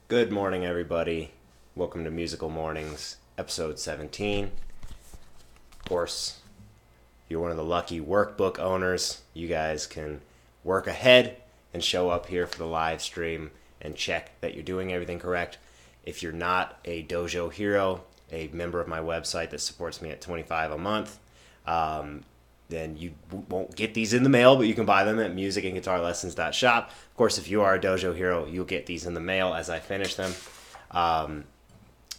Good morning, everybody. Welcome to Musical Mornings, episode 17. Of course, you're one of the lucky workbook owners. You guys can work ahead and show up here for the live stream and check that you're doing everything correct. If you're not a dojo hero, a member of my website that supports me at $25 a month, then you won't get these in the mail, but you can buy them at musicandguitarlessons.shop. Of course, if you are a dojo hero, you'll get these in the mail as I finish them.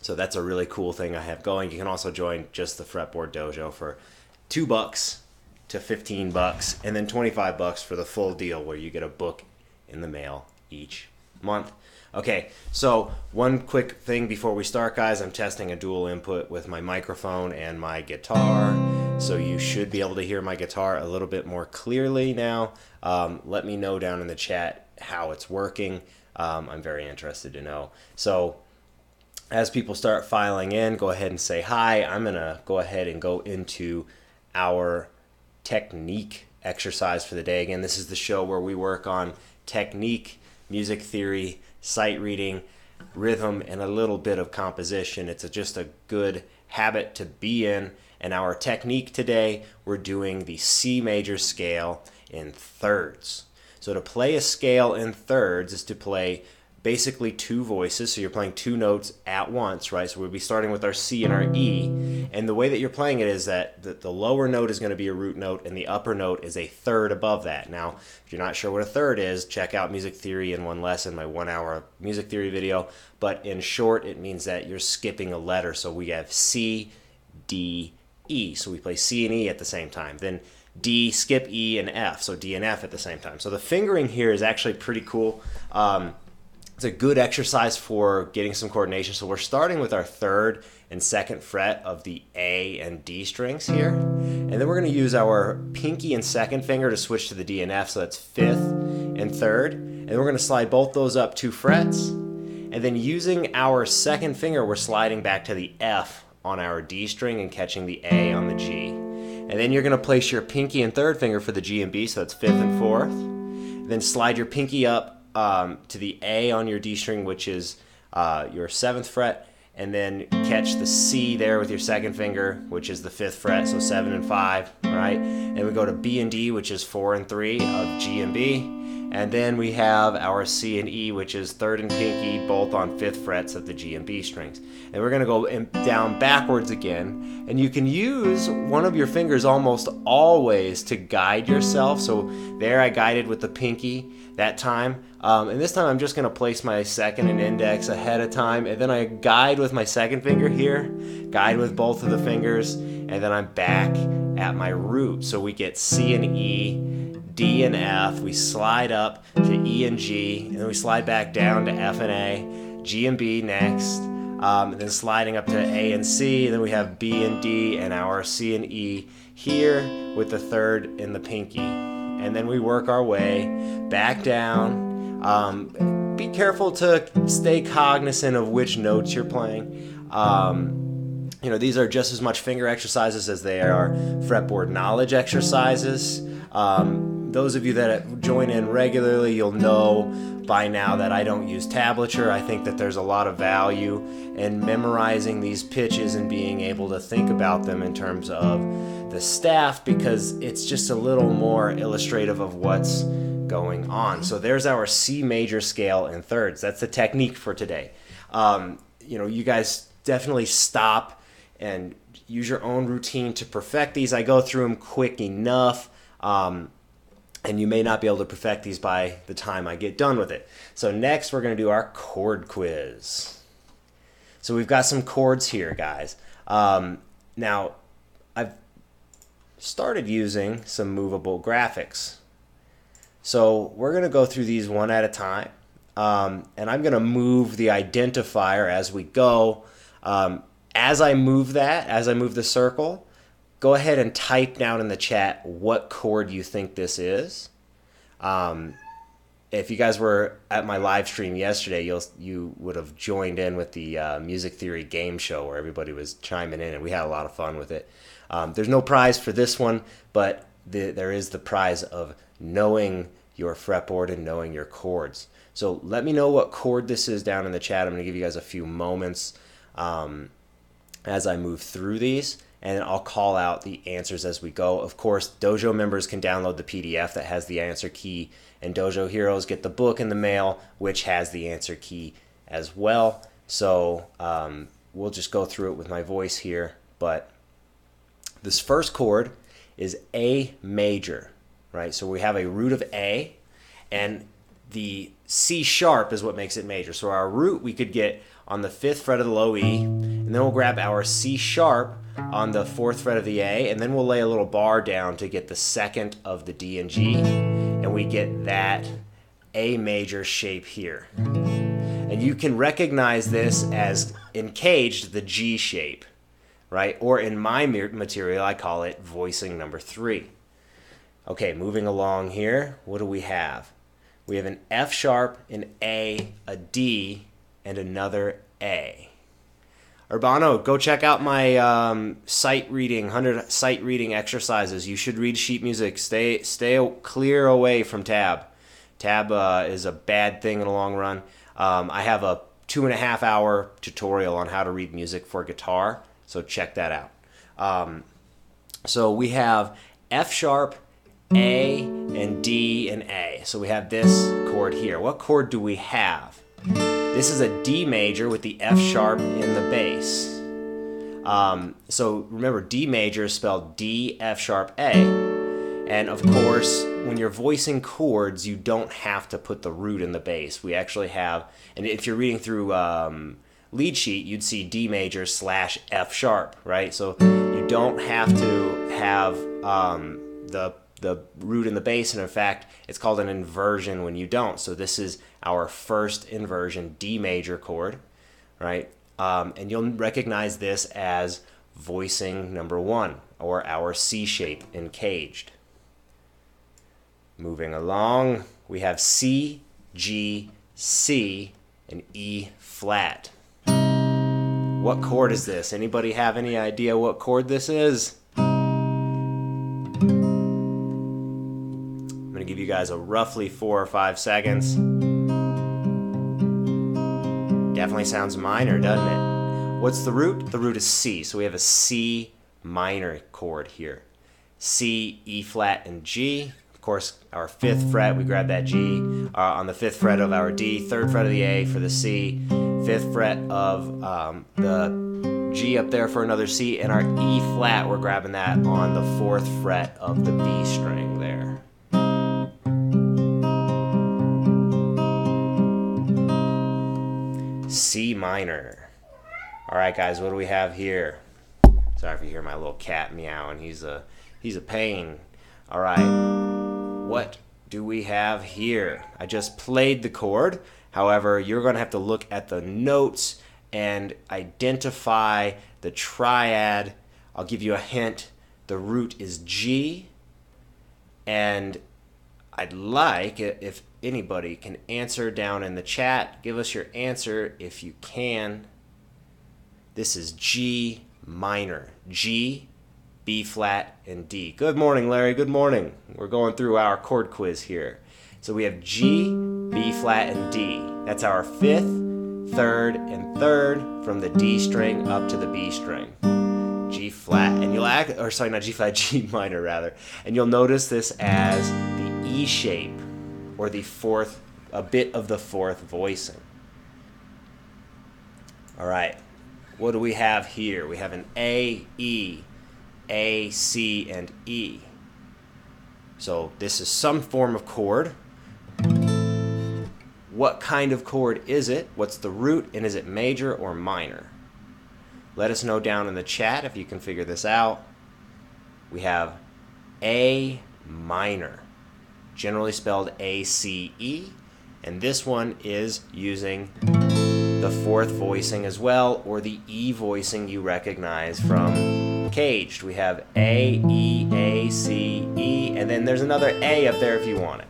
So that's a really cool thing I have going. You can also join just the Fretboard Dojo for $2 to $15, and then $25 for the full deal where you get a book in the mail each month. Okay, so one quick thing before we start, guys. I'm testing a dual input with my microphone and my guitar, so you should be able to hear my guitar a little bit more clearly now. Let me know down in the chat how it's working. I'm very interested to know. So as people start filing in, go ahead and say hi. I'm going to go ahead and go into our technique exercise for the day. Again, this is the show where we work on technique, music theory, sight reading, rhythm, and a little bit of composition. It's just a good habit to be in. And our technique today, we're doing the C major scale in thirds. So to play a scale in thirds is to play basically two voices. So you're playing two notes at once, right? So we'll be starting with our C and our E. And the way that you're playing it is that the lower note is going to be a root note and the upper note is a third above that. Now, if you're not sure what a third is, check out Music Theory in One Lesson, my 1-hour music theory video. But in short, it means that you're skipping a letter. So we have C, D, E. So we play C and E at the same time. Then D, skip E, and F. So D and F at the same time. So the fingering here is actually pretty cool. It's a good exercise for getting some coordination. So we're starting with our third and second fret of the A and D strings here. And then we're going to use our pinky and second finger to switch to the D and F. So that's fifth and third. And then we're going to slide both those up 2 frets. And then using our second finger, we're sliding back to the F on our D string and catching the A on the G. And then you're going to place your pinky and third finger for the G and B. So that's fifth and fourth. Then slide your pinky up to the A on your D string, which is your 7th fret, and then catch the C there with your second finger, which is the 5th fret, so 7 and 5, right? And we go to B and D, which is 4 and 3 of G and B, and then we have our C and E, which is 3rd and pinky, both on 5th frets of the G and B strings. And we're going to go down backwards again, and you can use one of your fingers almost always to guide yourself. So there I guided with the pinky that time. And this time I'm just going to place my second and index ahead of time, and then I guide with my second finger here, guide with both of the fingers, and then I'm back at my root. So we get C and E, D and F, we slide up to E and G, and then we slide back down to F and A, G and B next, and then sliding up to A and C, and then we have B and D and our C and E here with the third in the pinky. And then we work our way back down. Be careful to stay cognizant of which notes you're playing. These are just as much finger exercises as they are fretboard knowledge exercises. Those of you that join in regularly, you'll know by now that I don't use tablature. I think that there's a lot of value in memorizing these pitches and being able to think about them in terms of the staff, because it's just a little more illustrative of what's going on. So there's our C major scale in thirds. That's the technique for today. You guys definitely stop and use your own routine to perfect these. I go through them quick enough, and you may not be able to perfect these by the time I get done with it. So next we're going to do our chord quiz. So we've got some chords here, guys. Now, I've started using some movable graphics. So we're going to go through these one at a time, and I'm going to move the identifier as we go. As I move the circle, go ahead and type down in the chat what chord you think this is. If you guys were at my live stream yesterday, you would have joined in with the Music Theory game show where everybody was chiming in, and we had a lot of fun with it. There's no prize for this one, but there is the prize of knowing your fretboard and knowing your chords. So let me know what chord this is down in the chat. I'm going to give you guys a few moments as I move through these, and I'll call out the answers as we go. Of course, Dojo members can download the PDF that has the answer key, and Dojo Heroes get the book in the mail, which has the answer key as well. So we'll just go through it with my voice here. But this first chord is A major, right? So we have a root of A, and the C sharp is what makes it major. So our root we could get on the 5th fret of the low E, and then we'll grab our C sharp on the 4th fret of the A, and then we'll lay a little bar down to get the 2nd of the D and G, and we get that A major shape here. And you can recognize this as in Caged, the G shape, right? Or in my material, I call it voicing number 3. Okay, moving along here, what do we have? We have an F sharp, an A, a D, and another A. Urbano, go check out my sight reading, 100 sight reading exercises. You should read sheet music. Stay clear away from tab. Tab is a bad thing in the long run. I have a 2.5 hour tutorial on how to read music for guitar, so check that out. So we have F sharp, A, and D, and A. So we have this chord here. What chord do we have? This is a D major with the F sharp in the bass. So remember, D major is spelled D, F sharp, A. And of course, when you're voicing chords, you don't have to put the root in the bass. We actually have, and if you're reading through lead sheet, you'd see D major / F sharp, right? So you don't have to have the root in the bass, and in fact, it's called an inversion when you don't. So this is our first inversion, D major chord, right? And you'll recognize this as voicing number 1, or our C shape in Caged. Moving along, we have C, G, C, and E flat. What chord is this? Anybody have any idea what chord this is? I'm going to give you guys a roughly 4 or 5 seconds. Definitely sounds minor, doesn't it? What's the root? The root is C, so we have a C minor chord here. C, E flat, and G. Of course, our 5th fret, we grab that G on the 5th fret of our D, 3rd fret of the A for the C, 5th fret of the G up there for another C, and our E flat, we're grabbing that on the 4th fret of the B string there. C minor. All right, guys, what do we have here? Sorry if you hear my little cat meowing. He's a pain. All right. What do we have here? I just played the chord. However, you're going to have to look at the notes and identify the triad. I'll give you a hint. The root is G. And I'd like, if anybody can answer down in the chat, give us your answer if you can. This is G minor. G, B flat, and D. Good morning, Larry. Good morning. We're going through our chord quiz here. So we have G, B flat, and D. That's our 5th, 3rd, and 3rd from the D string up to the B string. G flat, and you'll or sorry, not G flat, G minor rather. And you'll notice this as the E shape, or the 4th, a bit of the 4th voicing. All right. What do we have here? We have an A, E, A, C, and E. So this is some form of chord. What kind of chord is it? What's the root? And is it major or minor? Let us know down in the chat if you can figure this out. We have A minor, generally spelled A-C-E, and this one is using the 4th voicing as well, or the E voicing you recognize from Caged. We have A, E, A, C, E, and then there's another A up there if you want it.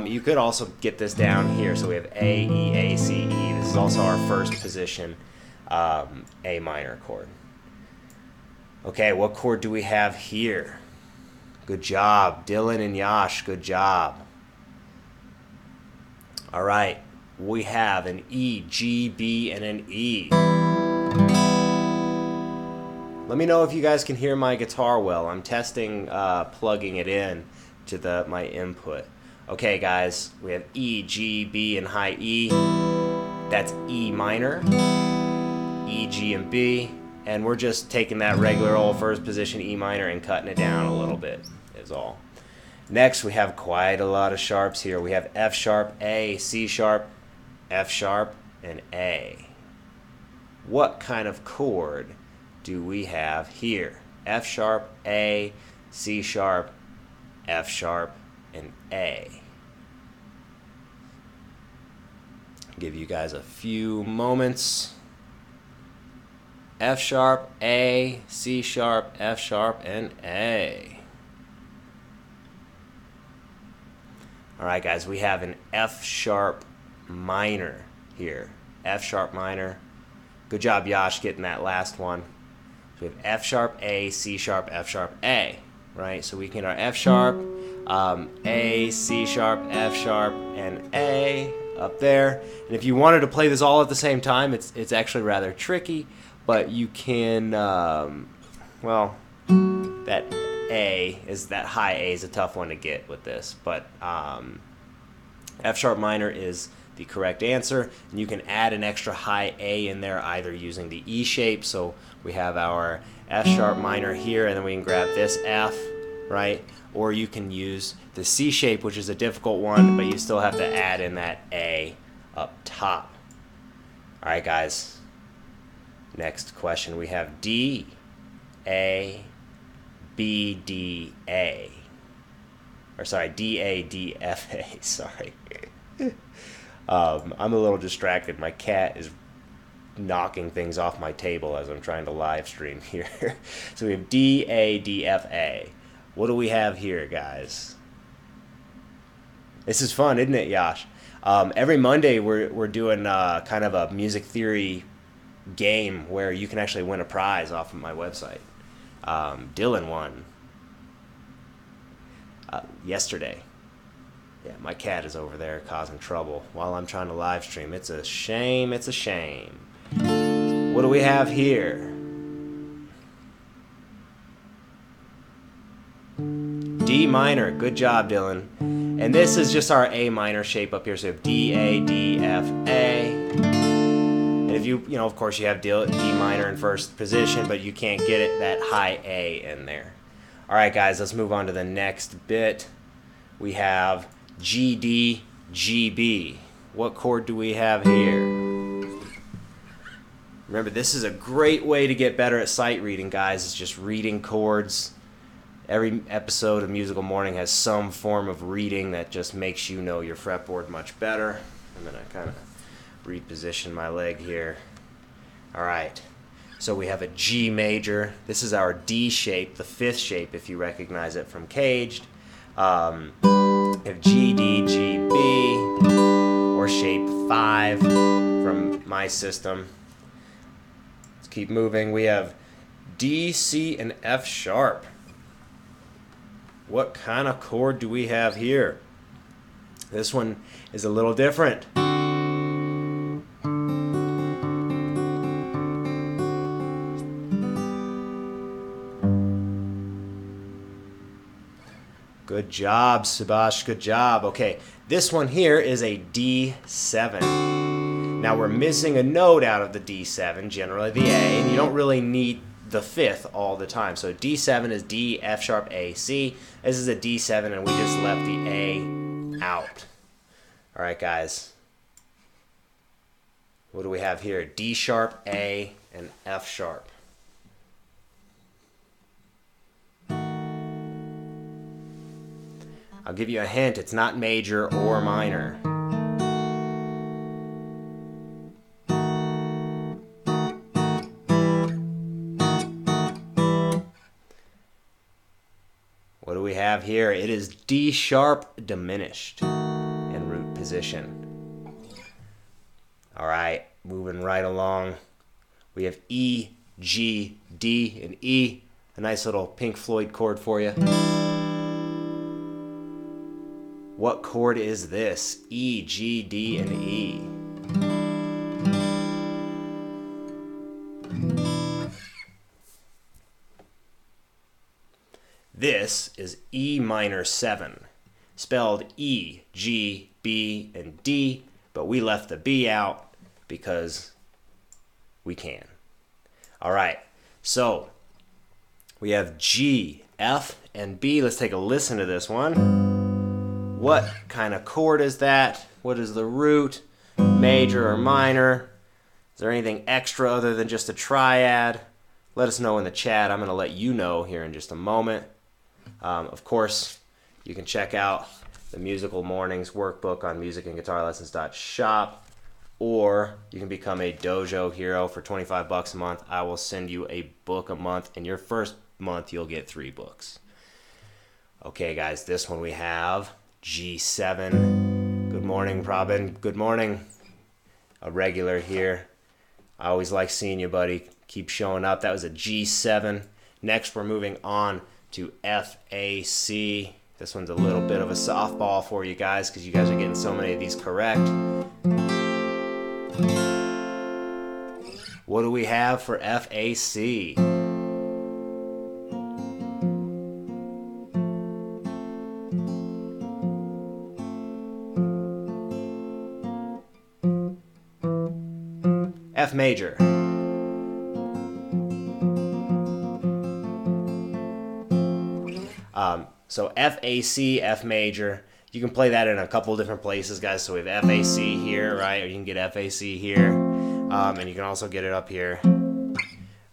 You could also get this down here. So we have A, E, A, C, E. This is also our first position A minor chord. Okay, what chord do we have here? Good job, Dylan and Yash, good job. All right, we have an E, G, B, and an E. Let me know if you guys can hear my guitar well. I'm testing plugging it in to my input. Okay, guys, we have E, G, B, and high E. That's E minor, E, G, and B. And we're just taking that regular old first position E minor and cutting it down a little bit, is all. Next, we have quite a lot of sharps here. We have F sharp, A, C sharp, F sharp, and A. What kind of chord do we have here? F sharp, A, C sharp, F sharp, and A. Give you guys a few moments. F sharp, A, C sharp, F sharp, and A. All right, guys, we have an F sharp minor here. F sharp minor. Good job, Yash, getting that last one. So we have F sharp, A, C sharp, F sharp, A. Right? So we can get our F sharp, A, C sharp, F sharp, and A up there. And if you wanted to play this all at the same time, it's actually rather tricky, but you can, well, that high A is a tough one to get with this, but F sharp minor is the correct answer, and you can add an extra high A in there either using the E shape. So we have our F sharp minor here, and then we can grab this F, right? Or you can use the C shape, which is a difficult one, but you still have to add in that A up top. All right, guys. Next question, we have D, A, B, D, A. Or sorry, D, A, D, F, A. Sorry. I'm a little distracted. My cat is knocking things off my table as I'm trying to live stream here. So we have D, A, D, F, A. What do we have here, guys? This is fun, isn't it, Yash? Every Monday we're doing kind of a music theory game where you can actually win a prize off of my website. Dylan won yesterday. Yeah, my cat is over there causing trouble while I'm trying to live stream. It's a shame. It's a shame. What do we have here? D minor. Good job, Dylan. And this is just our A minor shape up here. So we have D, A, D, F, A. And if you know, of course, you have D minor in first position, but you can't get it that high A in there. All right, guys, let's move on to the next bit. We have G, D, G, B. What chord do we have here? Remember, this is a great way to get better at sight reading, guys. It's just reading chords. Every episode of Musical Morning has some form of reading that just makes you know your fretboard much better. I'm going to kind of reposition my leg here. All right. So we have a G major. This is our D shape, the fifth shape, if you recognize it from Caged. We have G, D, G, B, or shape 5 from my system. Let's keep moving. We have D, C, and F sharp. What kind of chord do we have here? This one is a little different. Good job, Subash. Good job. Okay, this one here is a D7. Now we're missing a note out of the D7, generally the A, and you don't really need the fifth all the time. So D7 is D, F sharp, A, C. This is a D7, and we just left the A out. All right, guys. What do we have here? D sharp, A, and F sharp. I'll give you a hint. It's not major or minor. What do we have here? It is D sharp diminished in root position. All right, moving right along. We have E, G, D, and E. A nice little Pink Floyd chord for you. What chord is this? E, G, D, and E. This is E minor 7, spelled E, G, B, and D, but we left the B out because we can. All right, so we have G, F, and B. Let's take a listen to this one. What kind of chord is that? What is the root? Major or minor? Is there anything extra other than just a triad? Let us know in the chat. I'm going to let you know here in just a moment. Of course, you can check out the Musical Mornings workbook on musicandguitarlessons.shop, or you can become a dojo hero for $25 a month. I will send you a book a month, and your first month you'll get 3 books. Okay, guys, this one we have G7. Good morning, Robin. Good morning. A regular here. I always like seeing you, buddy. Keep showing up. That was a G7. Next, we're moving on to FAC. This one's a little bit of a softball for you guys because you guys are getting so many of these correct. What do we have for FAC? F major. So FAC, F major. You can play that in a couple different places, guys. So we have FAC here, right? Or you can get FAC here. And you can also get it up here.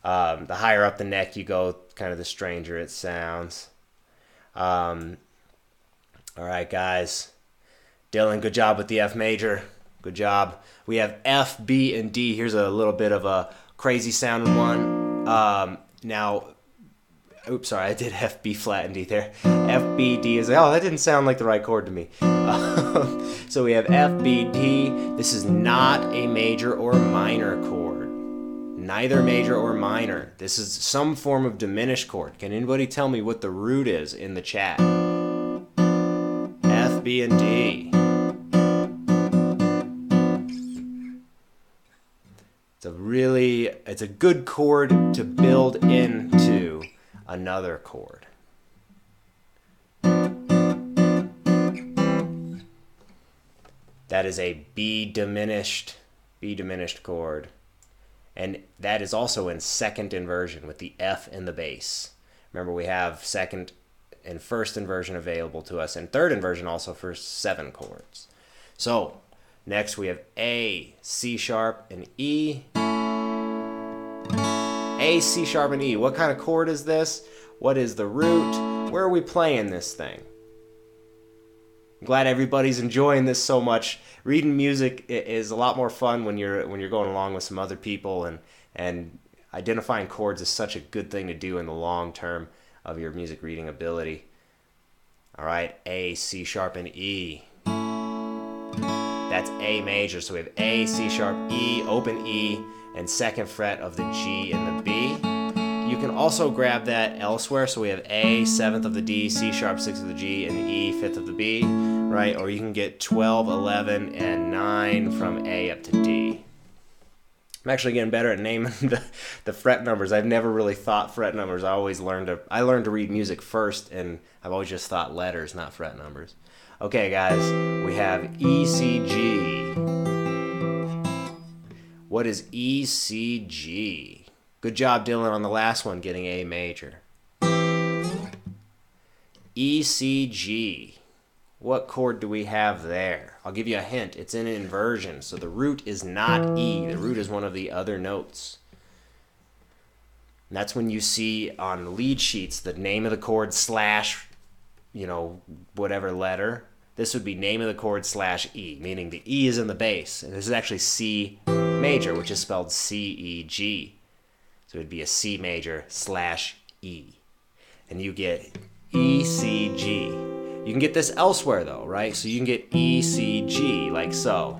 The higher up the neck you go, kind of the stranger it sounds. All right, guys. Dylan, good job with the F major. Good job. We have F, B, and D. Here's a little bit of a crazy sounding one. Now, oops, sorry, I did F, B flat, and D there. F, B, D is, oh, that didn't sound like the right chord to me. So we have F, B, D. This is not a major or minor chord. Neither major or minor. This is some form of diminished chord. Can anybody tell me what the root is in the chat? F, B, and D. It's a good chord to build into another chord. That is a B diminished chord. And that is also in second inversion with the F in the bass. Remember, we have second and first inversion available to us, and third inversion also for 7 chords. So, next we have A, C sharp, and E. A, C sharp, and E. What kind of chord is this? What is the root? Where are we playing this thing? I'm glad everybody's enjoying this so much. Reading music is a lot more fun when you're going along with some other people, and identifying chords is such a good thing to do in the long term of your music reading ability. All right, A, C sharp, and E. That's A major. So we have A, C sharp, E, open E, and second fret of the G and the B. You can also grab that elsewhere. So we have A, 7th of the D, C sharp, 6th of the G, and E, 5th of the B, right? Or you can get 12, 11, and 9 from A up to D. I'm actually getting better at naming the fret numbers. I've never really thought fret numbers. I learned to read music first, and I've always just thought letters, not fret numbers. Okay, guys, we have E, C, G. What is E, C, G? Good job, Dylan, on the last one, getting A major. E, C, G. What chord do we have there? I'll give you a hint. It's in inversion, so the root is not E. The root is one of the other notes. And that's when you see on lead sheets the name of the chord slash, whatever letter. This would be name of the chord slash E, meaning the E is in the bass. And this is actually C major, which is spelled C-E-G. So it would be a C major slash E. And you get E, C, G. You can get this elsewhere, though, right? So you can get E, C, G, like so.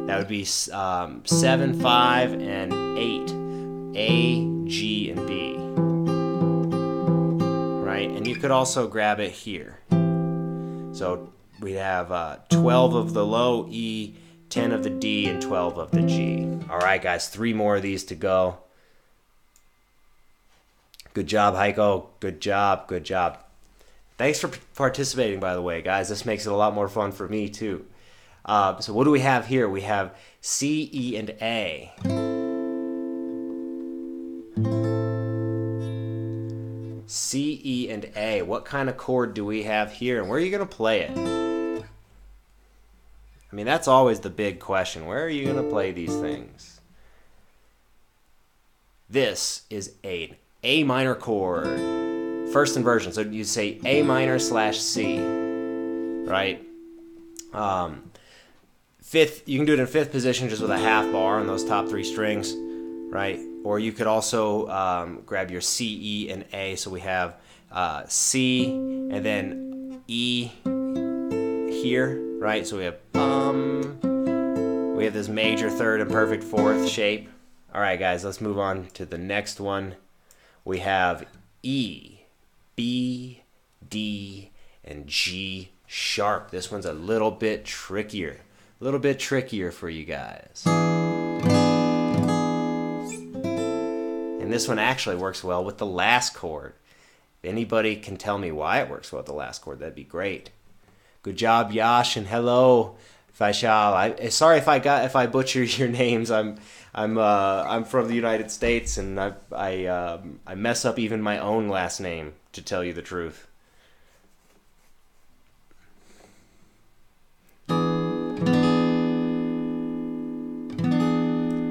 That would be 7, 5, and 8. A, G, and B. Right? And you could also grab it here. So we have 12 of the low E, 10 of the D, and 12 of the G. All right, guys, 3 more of these to go. Good job, Heiko. Good job. Good job. Thanks for participating, by the way, guys. This makes it a lot more fun for me, too. So what do we have here? We have C, E, and A. C, E, and A. What kind of chord do we have here? And where are you going to play it? I mean, that's always the big question. Where are you going to play these things? This is an A minor chord. First inversion. So you say A minor / C, right? Fifth, you can do it in 5th position just with a half bar on those top 3 strings, right? Or you could also grab your C, E, and A. So we have C and then E here, right? So we have this major 3rd and perfect 4th shape. All right, guys, let's move on to the next one. We have E, B, D, and G sharp. This one's a little bit trickier. A little bit trickier for you guys. And this one actually works well with the last chord. If anybody can tell me why it works well with the last chord, that'd be great. Good job, Yash, and hello, Faishal. Sorry if I butcher your names. I'm from the United States, and I mess up even my own last name, to tell you the truth.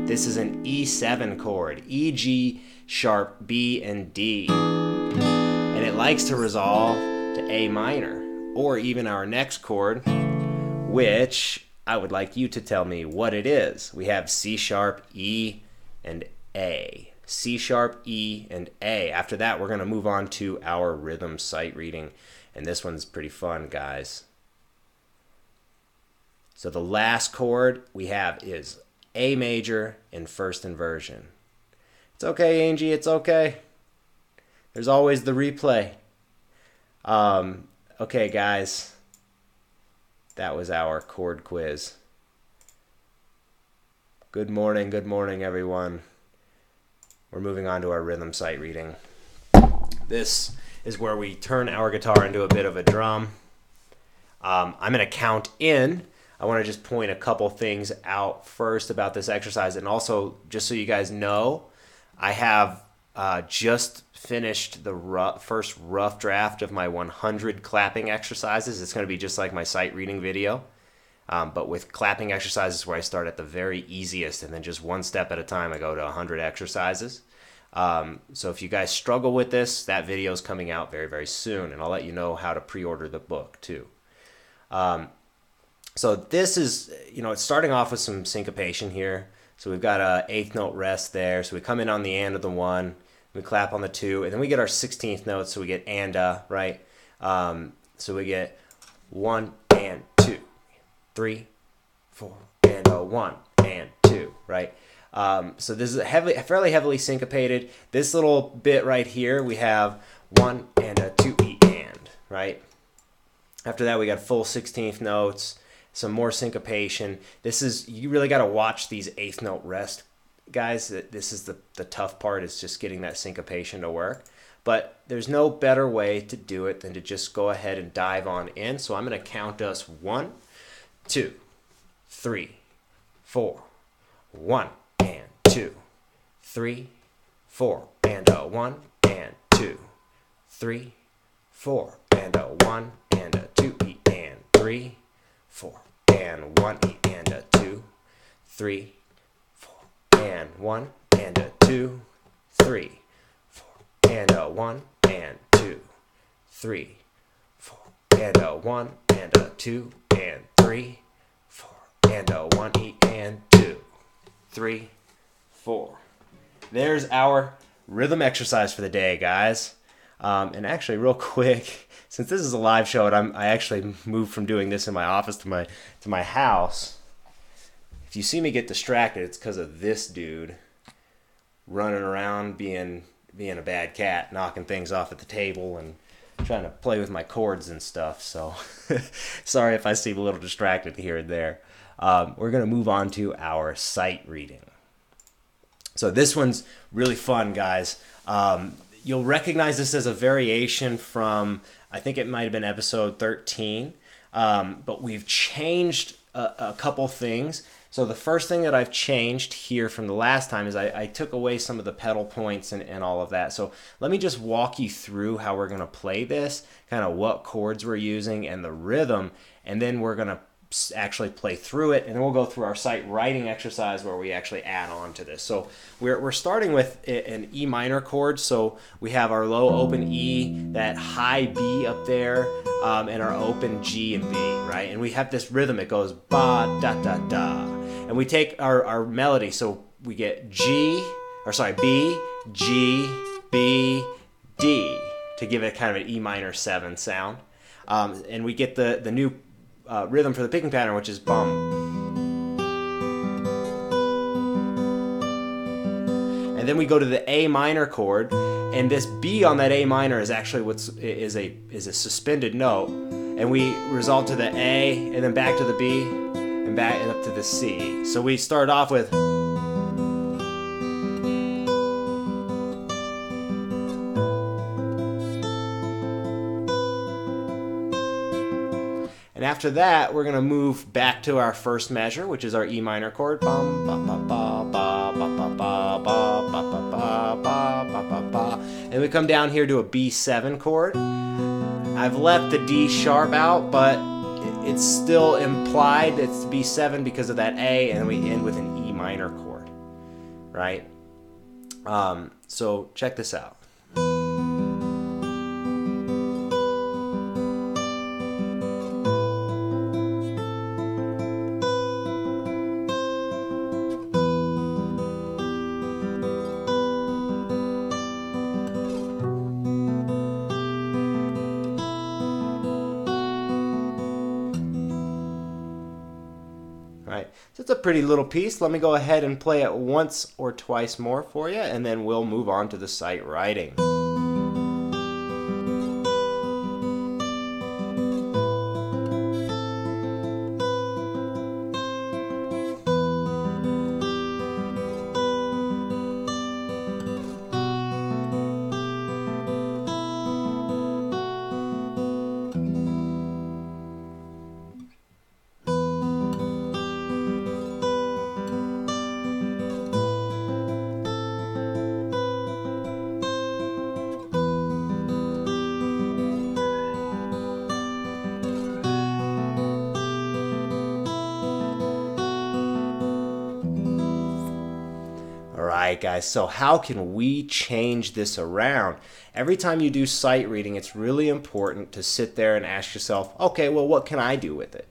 This is an E7 chord, E, G, sharp, B, and D. And it likes to resolve to A minor, or even our next chord, which I would like you to tell me what it is. We have C sharp, E, and A. C sharp, E, and A. After that, we're going to move on to our rhythm sight reading. And this one's pretty fun, guys. So the last chord we have is A major in 1st inversion. It's okay, Angie, it's okay. There's always the replay. Okay, guys. That was our chord quiz. Good morning, everyone. We're moving on to our rhythm sight reading. This is where we turn our guitar into a bit of a drum. I'm going to count in. I want to just point a couple things out first about this exercise, and also just so you guys know, I have just finished the first rough draft of my 100 clapping exercises. It's going to be just like my sight reading video, but with clapping exercises where I start at the very easiest, and then just one step at a time I go to 100 exercises. So if you guys struggle with this, that video is coming out very, very soon, and I'll let you know how to pre-order the book too. So this is, it's starting off with some syncopation here. So we've got a 8th note rest there. So we come in on the and of the 1, we clap on the 2, and then we get our 16th note. So we get and, right? So we get 1 and 2, 3, 4, and 1 and 2, right? So this is fairly heavily syncopated. This little bit right here, we have 1 and a 2 E and, right? After that, we got full 16th notes. Some more syncopation. You really got to watch these 8th note rest, guys. This is the tough part, is just getting that syncopation to work. But there's no better way to do it than to just go ahead and dive on in. So I'm going to count us 1, 2, 3, 4, 1 and 2, 3, 4, and 1 and 2, 3, 4, and 1 and 2 E and 3, 4 and 1 E and 2, 3, 4 and 1 and 2, 3, 4 and 1 and 2, 3, 4 and 1 and 2 and 3, 4 and 1 E and 2, 3, 4. There's our rhythm exercise for the day, guys. And actually, real quick, since this is a live show and I actually moved from doing this in my office to my house, if you see me get distracted, it's because of this dude running around being a bad cat, knocking things off at the table and trying to play with my chords and stuff, so sorry if I seem a little distracted here and there. We're going to move on to our sight reading. So this one's really fun, guys. You'll recognize this as a variation from, I think it might have been episode 13, but we've changed a couple things. So the first thing that I've changed here from the last time is I took away some of the pedal points and all of that. So let me just walk you through how we're going to play this, kind of what chords we're using and the rhythm, and then we're going to actually play through it, and then we'll go through our sight writing exercise where we actually add on to this. So we're starting with an E minor chord. So we have our low open E, that high B up there, and our open G and B, right? And we have this rhythm. It goes ba da da da, and we take our melody. So we get B, G, B, D to give it kind of an E minor 7 sound, and we get the new rhythm for the picking pattern, which is bum. And then we go to the A minor chord, and this B on that A minor is actually is a suspended note, and we resolve to the A, and then back to the B, and back and up to the C. So we start off with. And after that, we're going to move back to our first measure, which is our E minor chord. Bum, ba, ba, ba, ba, ba, ba, ba, ba, ba, ba, ba, ba, ba, ba. And we come down here to a B7 chord. I've left the D sharp out, but it's still implied it's B7 because of that A, and then we end with an E minor chord, right? So check this out. Right. So it's a pretty little piece. Let me go ahead and play it once or twice more for you, and then we'll move on to the sight writing. Alright guys, so how can we change this around? Every time you do sight reading, it's really important to sit there and ask yourself, okay, well, what can I do with it?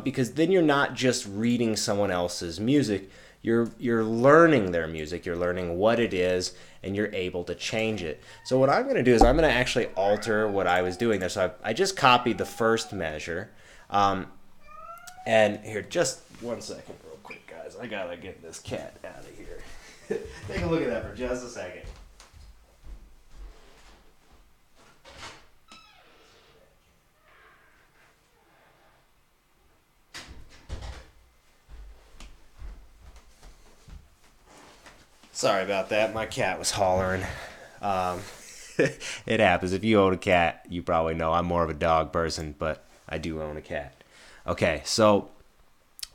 Because then you're not just reading someone else's music, you're learning their music, you're learning what it is, and you're able to change it. So what I'm going to do is I'm going to actually alter what I was doing there. So I just copied the first measure. And here, just 1 second real quick, guys. I got to get this cat out of here. Take a look at that for just a second. Sorry about that. My cat was hollering. It happens. If you own a cat, you probably know I'm more of a dog person, but I do own a cat. Okay, so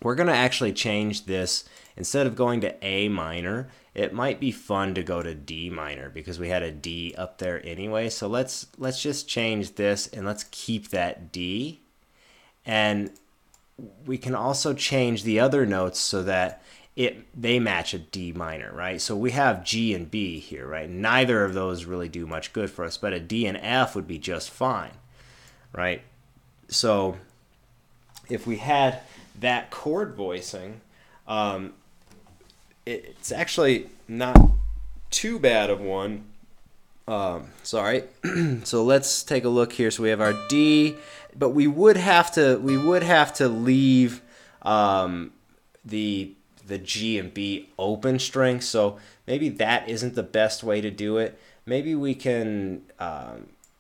we're going to actually change this. Instead of going to A minor, it might be fun to go to D minor because we had a D up there anyway. So let's just change this and let's keep that D. And we can also change the other notes so that they match a D minor, right? So we have G and B here, right? Neither of those really do much good for us, but a D and F would be just fine, right? So if we had that chord voicing, it's actually not too bad of one. Sorry. So let's take a look here. So we have our D, but we would have to leave the G and B open string. So maybe that isn't the best way to do it. Maybe we can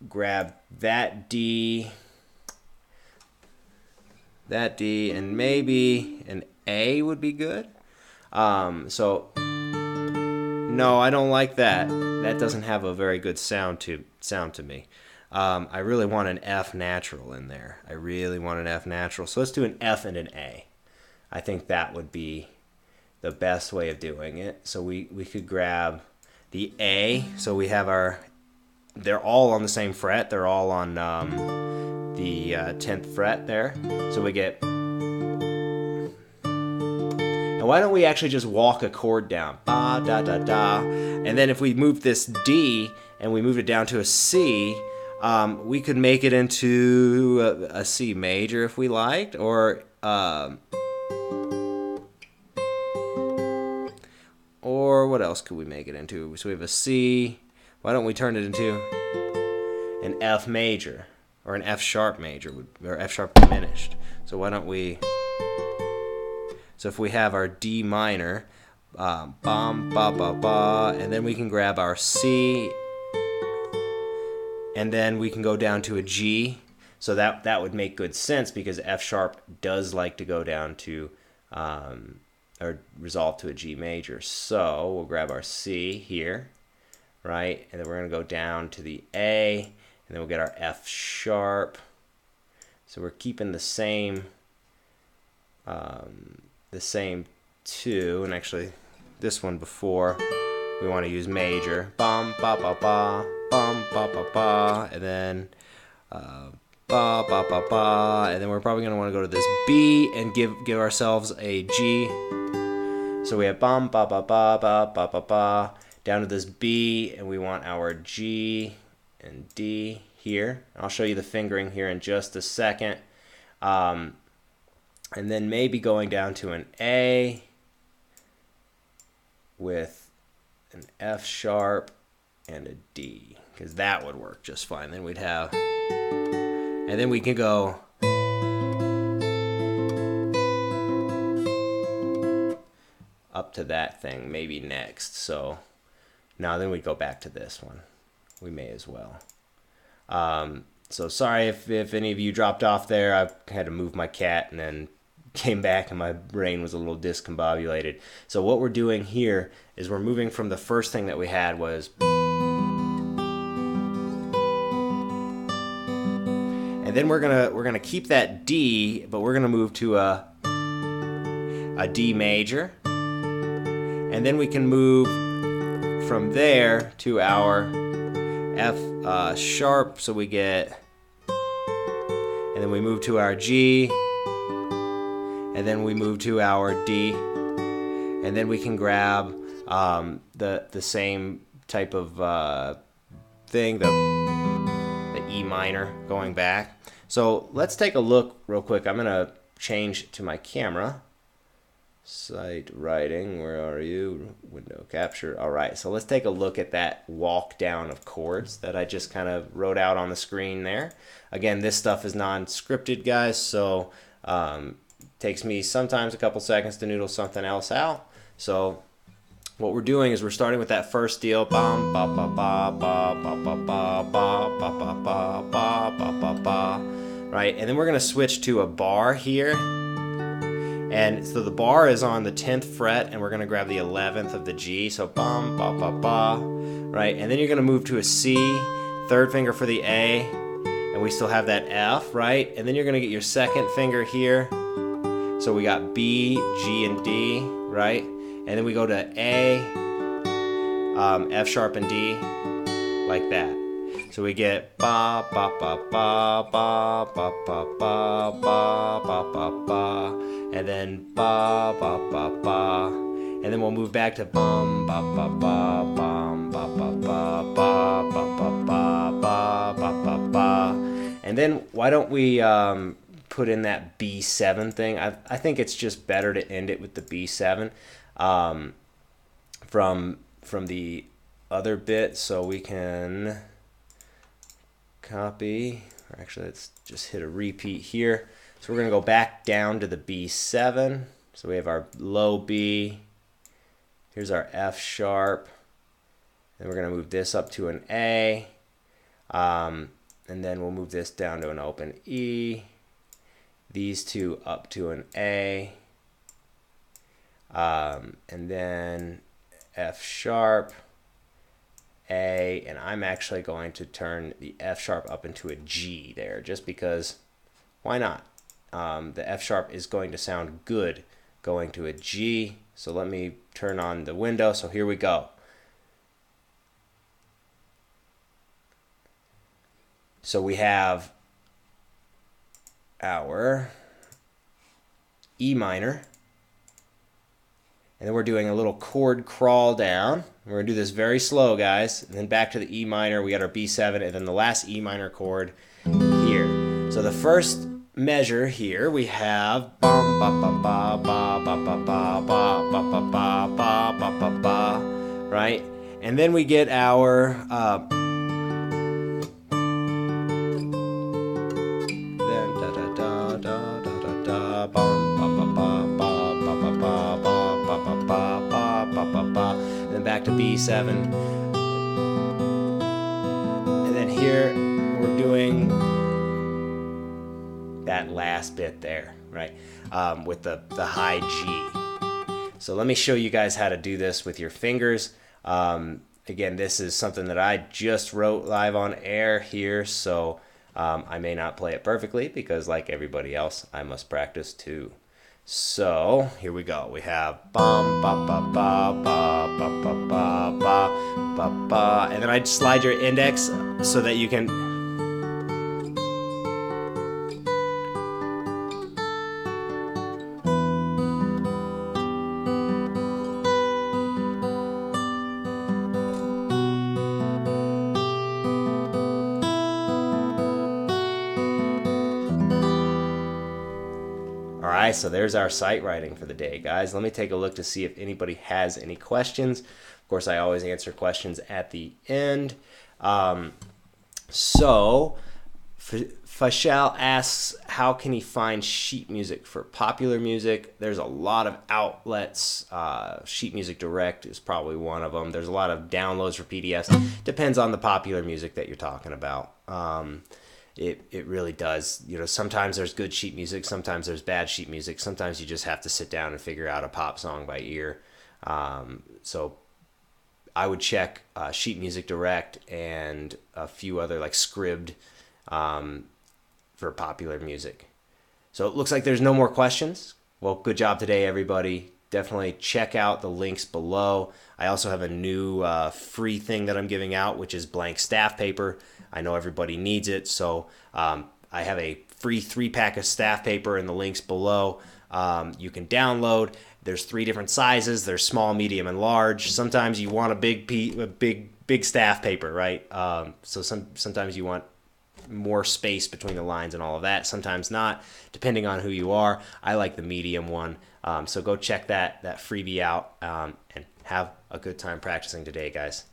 grab that D, and maybe an A would be good. So no, I don't like that. That doesn't have a very good sound to me. I really want an F natural in there. I really want an F natural. So let's do an F and an A. I think that would be the best way of doing it. So we could grab the A. So we have they're all on the same fret. They're all on the 10th fret there. So we get, and why don't we actually just walk a chord down? Ba, da, da, da. And then if we move this D and we move it down to a C, we could make it into a C major if we liked, or what else could we make it into? So we have a C. Why don't we turn it into an F major, or an F sharp major, or F sharp diminished? So why don't we? So if we have our D minor, bam, ba, ba, ba, and then we can grab our C, and then we can go down to a G. So that would make good sense, because F sharp does like to go down to, or resolve to a G major. So we'll grab our C here, right? And then we're going to go down to the A, and then we'll get our F sharp. So we're keeping the same two, and actually this one before we want to use major, bum ba ba ba, bum ba ba ba, and then ba ba ba ba, and then we're probably going to want to go to this B and give ourselves a G. So we have bum ba ba ba ba ba ba ba down to this B, and we want our G and D here. I'll show you the fingering here in just a second. And then maybe going down to an A with an F sharp and a D, because that would work just fine. Then we'd have, and then we can go up to that thing maybe next. So now then we go back to this one. We may as well. So sorry if any of you dropped off there. I had to move my cat and then came back and my brain was a little discombobulated. So what we're doing here is we're moving from the first thing that we had was, and then we're gonna keep that D, but we're gonna move to a D major, and then we can move from there to our F sharp. So we get, and then we move to our G, and then we move to our D, and then we can grab the same type of thing, the E minor going back. So let's take a look real quick. I'm gonna change to my camera. Sight writing, where are you? Window capture. All right, so let's take a look at that walk down of chords that I just kind of wrote out on the screen there. Again, this stuff is non-scripted, guys, so takes me sometimes a couple seconds to noodle something else out. So what we're doing is we're starting with that first deal, bum ba ba ba ba ba ba ba ba ba ba ba ba ba ba, right? And then we're gonna switch to a bar here. And so the bar is on the 10th fret, and we're gonna grab the 11th of the G. So bum ba ba ba, right? And then you're gonna move to a C, third finger for the A, and we still have that F, right? And then you're gonna get your second finger here. So we got B, G, and D, right? And then we go to A, F sharp and D, like that. So we get ba ba ba ba ba ba ba ba ba ba ba ba, and then ba ba ba ba, and then we'll move back to bum ba ba ba bum ba ba ba ba ba ba ba ba ba ba ba, and then why don't we put in that B7 thing? I think it's just better to end it with the B7 from the other bit, so we can copy, or actually let's just hit a repeat here. So we're going to go back down to the B7. So we have our low B, here's our F sharp, and we're going to move this up to an A, And then we'll move this down to an open E, these two up to an A, and then F sharp, A, and I'm actually going to turn the F sharp up into a G there, just because, why not? The F sharp is going to sound good going to a G, so let me turn on the window. So here we go. So we have our E minor, and then we're doing a little chord crawl down. We're going to do this very slow, guys. And then back to the E minor, we got our B7, and then the last E minor chord here. So the first measure here, we have bum ba ba ba ba ba ba ba ba ba ba ba ba ba ba ba, right? And then we get our then back to B7, and then here we're doing that last bit there, right, with the high G. So let me show you guys how to do this with your fingers. Again, this is something that I just wrote live on air here, so I may not play it perfectly because, like everybody else, I must practice too. So here we go. We have bum ba ba ba ba ba ba ba ba ba ba, and then I slide your index so that you can. Alright, so there's our sight writing for the day, guys. Let me take a look to see if anybody has any questions. Of course, I always answer questions at the end. So, Fashal asks, how can he find sheet music for popular music? There's a lot of outlets. Sheet Music Direct is probably one of them. There's a lot of downloads for PDFs. Depends on the popular music that you're talking about. It really does. You know, sometimes there's good sheet music, sometimes there's bad sheet music. Sometimes you just have to sit down and figure out a pop song by ear. So I would check Sheet Music Direct and a few other like Scribd for popular music. So it looks like there's no more questions. Well, good job today, everybody. Definitely check out the links below. I also have a new free thing that I'm giving out, which is blank staff paper. I know everybody needs it, so I have a free 3-pack of staff paper in the links below. You can download. There's 3 different sizes. There's small, medium, and large. Sometimes you want a big staff paper, right? So sometimes you want more space between the lines and all of that. Sometimes not, depending on who you are. I like the medium one. So go check that freebie out and have a good time practicing today, guys.